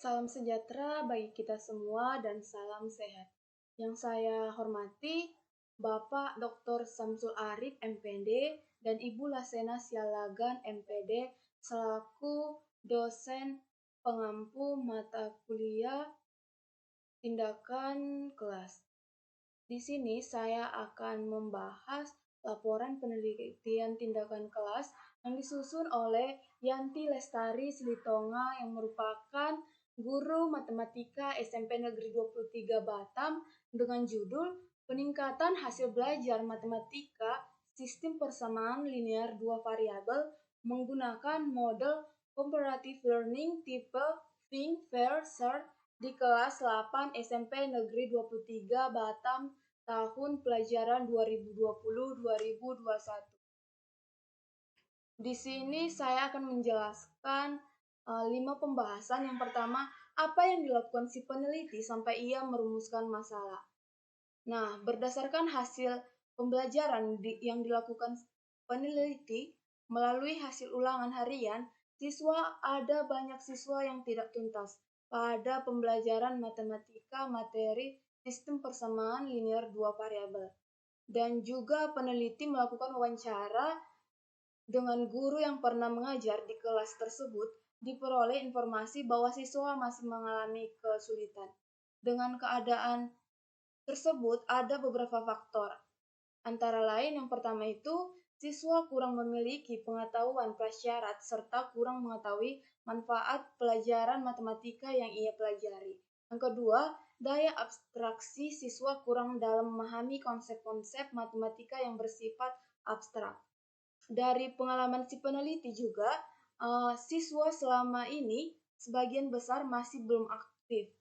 Salam sejahtera bagi kita semua dan salam sehat. Yang saya hormati Bapak Dr. Samsul Arif MPD dan Ibu Lasena Sialagan MPD selaku dosen pengampu mata kuliah tindakan kelas. Di sini saya akan membahas laporan penelitian tindakan kelas yang disusun oleh Yanti Lestari Silitonga yang merupakan guru matematika SMP Negeri 23 Batam dengan judul Peningkatan Hasil Belajar Matematika Sistem Persamaan Linear Dua Variabel menggunakan model Comparative Learning tipe Think, Fair, Short di kelas 8 SMP Negeri 23 Batam tahun pelajaran 2020-2021. Di sini saya akan menjelaskan 5 pembahasan. Yang pertama, apa yang dilakukan si peneliti sampai ia merumuskan masalah. Nah, berdasarkan hasil pembelajaran yang dilakukan peneliti melalui hasil ulangan harian, ada banyak siswa yang tidak tuntas pada pembelajaran matematika materi sistem persamaan linear dua variabel. Dan juga peneliti melakukan wawancara dengan guru yang pernah mengajar di kelas tersebut, diperoleh informasi bahwa siswa masih mengalami kesulitan. Dengan keadaan tersebut ada beberapa faktor. Antara lain yang pertama itu, siswa kurang memiliki pengetahuan prasyarat serta kurang mengetahui manfaat pelajaran matematika yang ia pelajari. Yang kedua, daya abstraksi siswa kurang dalam memahami konsep-konsep matematika yang bersifat abstrak. Dari pengalaman si peneliti juga, siswa selama ini sebagian besar masih belum aktif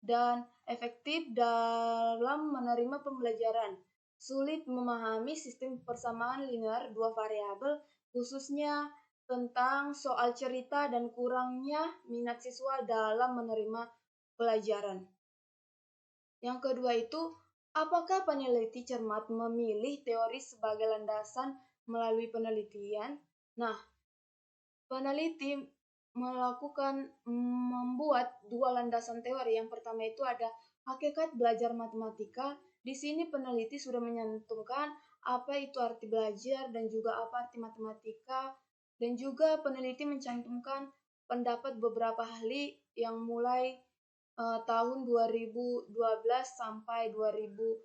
dan efektif dalam menerima pembelajaran. Sulit memahami sistem persamaan linear dua variabel, khususnya tentang soal cerita dan kurangnya minat siswa dalam menerima pelajaran. Yang kedua itu, apakah peneliti cermat memilih teori sebagai landasan melalui penelitian? Nah, peneliti membuat dua landasan teori. Yang pertama itu ada hakikat belajar matematika. Di sini peneliti sudah menyantumkan apa itu arti belajar dan juga apa arti matematika. Dan juga peneliti mencantumkan pendapat beberapa ahli yang mulai tahun 2012 sampai 2020.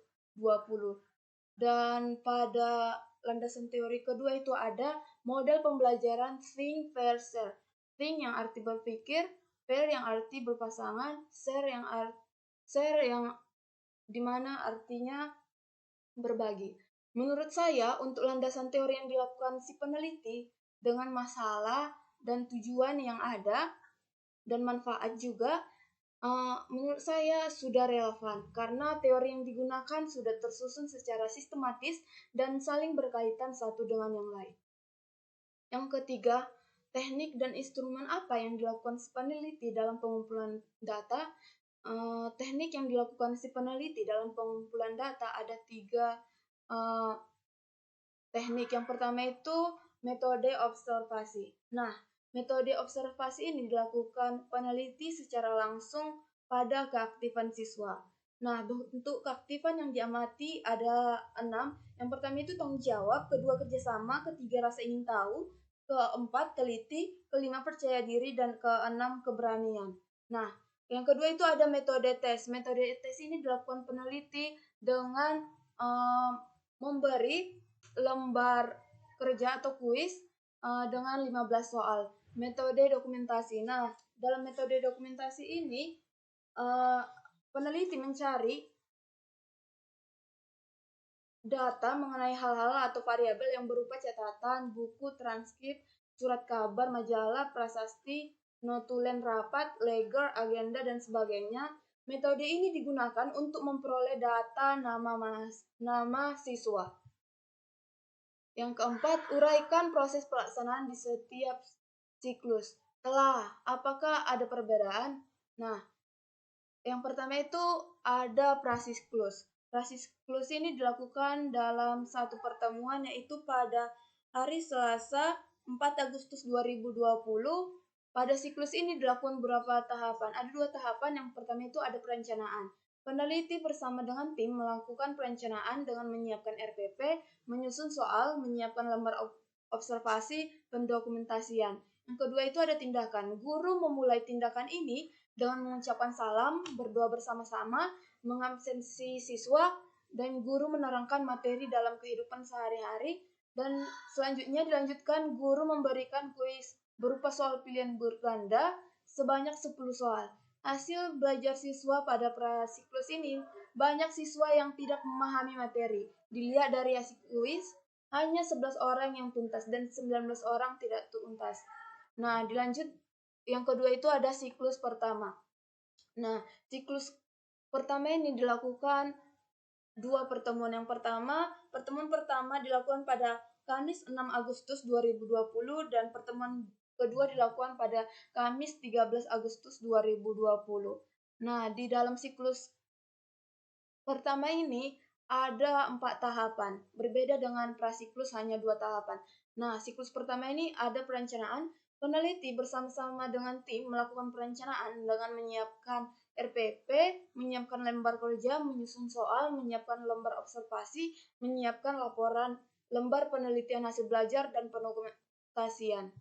Dan pada landasan teori kedua itu ada model pembelajaran Think, Fair, Share. Think yang arti berpikir, Fair yang arti berpasangan, Share yang dimana artinya berbagi. Menurut saya, untuk landasan teori yang dilakukan si peneliti dengan masalah dan tujuan yang ada dan manfaat juga, menurut saya sudah relevan karena teori yang digunakan sudah tersusun secara sistematis dan saling berkaitan satu dengan yang lain. Yang ketiga, teknik dan instrumen apa yang dilakukan si peneliti dalam pengumpulan data? Teknik yang dilakukan si peneliti dalam pengumpulan data ada 3 teknik. Yang pertama itu metode observasi. Nah, metode observasi ini dilakukan peneliti secara langsung pada keaktifan siswa. Nah, bentuk keaktifan yang diamati ada 6. Yang pertama itu tanggung jawab, kedua kerjasama, ketiga rasa ingin tahu, keempat teliti, kelima percaya diri, dan keenam keberanian. Nah, yang kedua itu ada metode tes. Metode tes ini dilakukan peneliti dengan memberi lembar kerja atau kuis dengan 15 soal. Metode dokumentasi. Nah, dalam metode dokumentasi ini peneliti mencari data mengenai hal-hal atau variabel yang berupa catatan, buku, transkrip, surat kabar, majalah, prasasti, notulen rapat, leger, agenda, dan sebagainya. Metode ini digunakan untuk memperoleh data nama siswa. Yang keempat, uraikan proses pelaksanaan di setiap siklus. Apakah ada perbedaan? Nah, yang pertama itu ada prasiklus. Prasiklus ini dilakukan dalam satu pertemuan yaitu pada hari Selasa 4 Agustus 2020 Pada siklus ini dilakukan beberapa tahapan. Ada 2 tahapan. Yang pertama itu ada perencanaan. Peneliti bersama dengan tim melakukan perencanaan dengan menyiapkan RPP, menyusun soal, menyiapkan lembar observasi, pendokumentasian. Yang kedua itu ada tindakan. Guru memulai tindakan ini dengan mengucapkan salam, berdoa bersama-sama, mengabsensi siswa, dan guru menerangkan materi dalam kehidupan sehari-hari. Dan selanjutnya dilanjutkan guru memberikan kuis berupa soal pilihan berganda sebanyak 10 soal. Hasil belajar siswa pada prasiklus ini, banyak siswa yang tidak memahami materi. Dilihat dari hasil kuis, hanya 11 orang yang tuntas dan 19 orang tidak tuntas. Nah, dilanjut yang kedua itu ada siklus pertama. Nah, siklus pertama ini dilakukan 2 pertemuan. Yang pertama, pertemuan pertama dilakukan pada Kamis 6 Agustus 2020 dan pertemuan kedua dilakukan pada Kamis 13 Agustus 2020. Nah, di dalam siklus pertama ini ada 4 tahapan, berbeda dengan prasiklus hanya 2 tahapan. Nah, siklus pertama ini ada perencanaan. Peneliti bersama-sama dengan tim melakukan perencanaan dengan menyiapkan RPP, menyiapkan lembar kerja, menyusun soal, menyiapkan lembar observasi, menyiapkan laporan, lembar penelitian hasil belajar, dan pendokumentasian.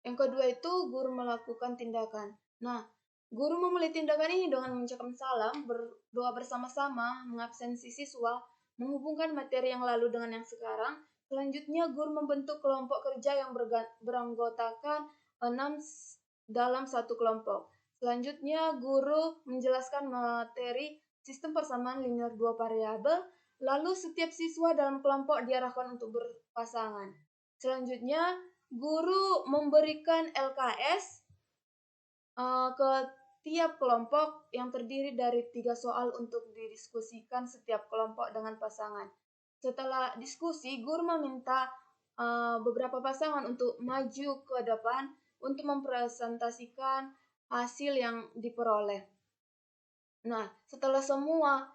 Yang kedua itu guru melakukan tindakan. Nah, guru memulai tindakan ini dengan mengucapkan salam, berdoa bersama-sama, mengabsensi siswa, menghubungkan materi yang lalu dengan yang sekarang. Selanjutnya, guru membentuk kelompok kerja yang beranggotakan 6 dalam satu kelompok. Selanjutnya, guru menjelaskan materi sistem persamaan linear 2 variabel, lalu setiap siswa dalam kelompok diarahkan untuk berpasangan. Selanjutnya, guru memberikan LKS ke tiap kelompok yang terdiri dari 3 soal untuk didiskusikan setiap kelompok dengan pasangan. Setelah diskusi, guru meminta beberapa pasangan untuk maju ke depan untuk mempresentasikan hasil yang diperoleh. Nah, setelah semua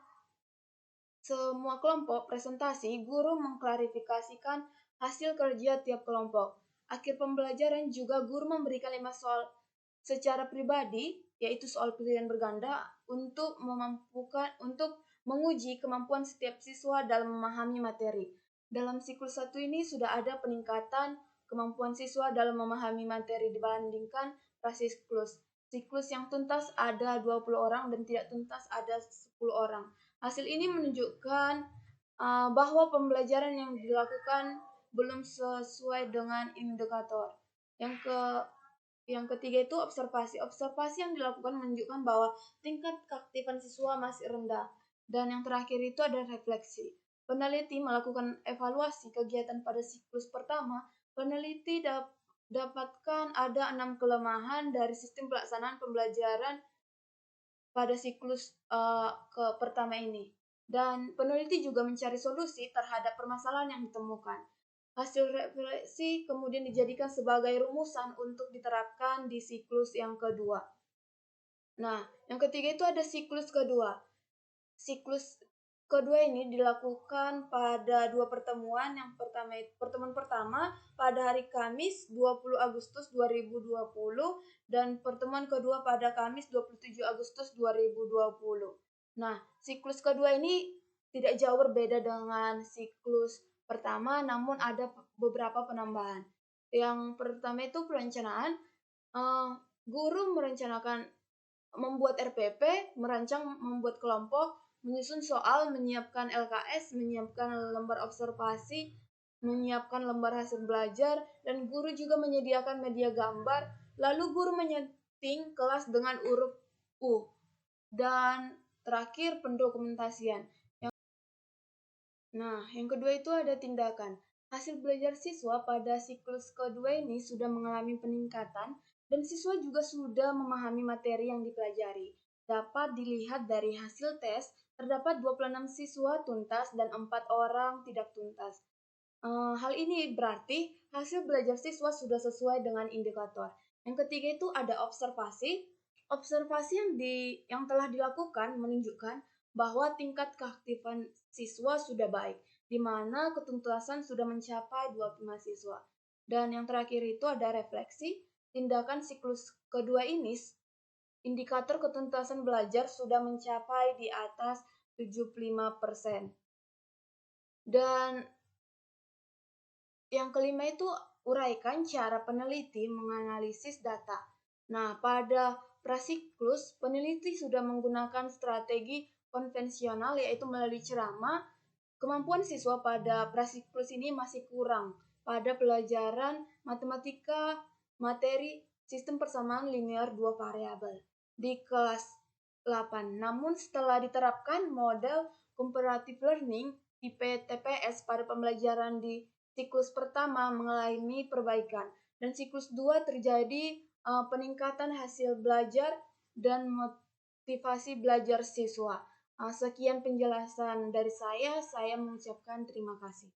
kelompok presentasi, guru mengklarifikasikan hasil kerja tiap kelompok. Akhir pembelajaran juga guru memberikan 5 soal secara pribadi, yaitu soal pilihan berganda untuk menguji kemampuan setiap siswa dalam memahami materi. Dalam siklus 1 ini sudah ada peningkatan kemampuan siswa dalam memahami materi dibandingkan prasiklus. Siklus yang tuntas ada 20 orang dan tidak tuntas ada 10 orang. Hasil ini menunjukkan bahwa pembelajaran yang dilakukan belum sesuai dengan indikator. Yang ketiga itu observasi. Observasi yang dilakukan menunjukkan bahwa tingkat keaktifan siswa masih rendah. Dan yang terakhir itu ada refleksi. Peneliti melakukan evaluasi kegiatan pada siklus pertama. Peneliti dapatkan ada 6 kelemahan dari sistem pelaksanaan pembelajaran pada siklus pertama ini. Dan peneliti juga mencari solusi terhadap permasalahan yang ditemukan. Hasil refleksi kemudian dijadikan sebagai rumusan untuk diterapkan di siklus yang kedua. Nah, yang ketiga itu ada siklus kedua. Siklus kedua ini dilakukan pada 2 pertemuan. Yang pertama, pertemuan pertama pada hari Kamis 20 Agustus 2020 dan pertemuan kedua pada Kamis 27 Agustus 2020. Nah, siklus kedua ini tidak jauh berbeda dengan siklus pertama, namun ada beberapa penambahan. Yang pertama itu perencanaan. Guru merencanakan membuat RPP, merancang membuat kelompok, menyusun soal, menyiapkan LKS, menyiapkan lembar observasi, menyiapkan lembar hasil belajar, dan guru juga menyediakan media gambar. Lalu guru menyeting kelas dengan huruf U. Dan terakhir pendokumentasian. Nah, yang kedua itu ada tindakan. Hasil belajar siswa pada siklus kedua ini sudah mengalami peningkatan dan siswa juga sudah memahami materi yang dipelajari. Dapat dilihat dari hasil tes, terdapat 26 siswa tuntas dan 4 orang tidak tuntas. Hal ini berarti hasil belajar siswa sudah sesuai dengan indikator. Yang ketiga itu ada observasi. Observasi yang telah dilakukan menunjukkan bahwa tingkat keaktifan siswa sudah baik, di mana ketuntasan sudah mencapai 25 siswa. Dan yang terakhir itu ada refleksi. tindakan siklus kedua ini, indikator ketuntasan belajar sudah mencapai di atas 75%. Dan yang kelima itu uraikan cara peneliti menganalisis data. Nah, pada prasiklus, peneliti sudah menggunakan strategi konvensional yaitu melalui ceramah. Kemampuan siswa pada prasiklus ini masih kurang pada pelajaran matematika materi sistem persamaan linear dua variabel di kelas 8. Namun setelah diterapkan model comparative learning (IPTPS) pada pembelajaran di siklus pertama mengalami perbaikan dan siklus 2 terjadi peningkatan hasil belajar dan motivasi belajar siswa. Sekian penjelasan dari saya mengucapkan terima kasih.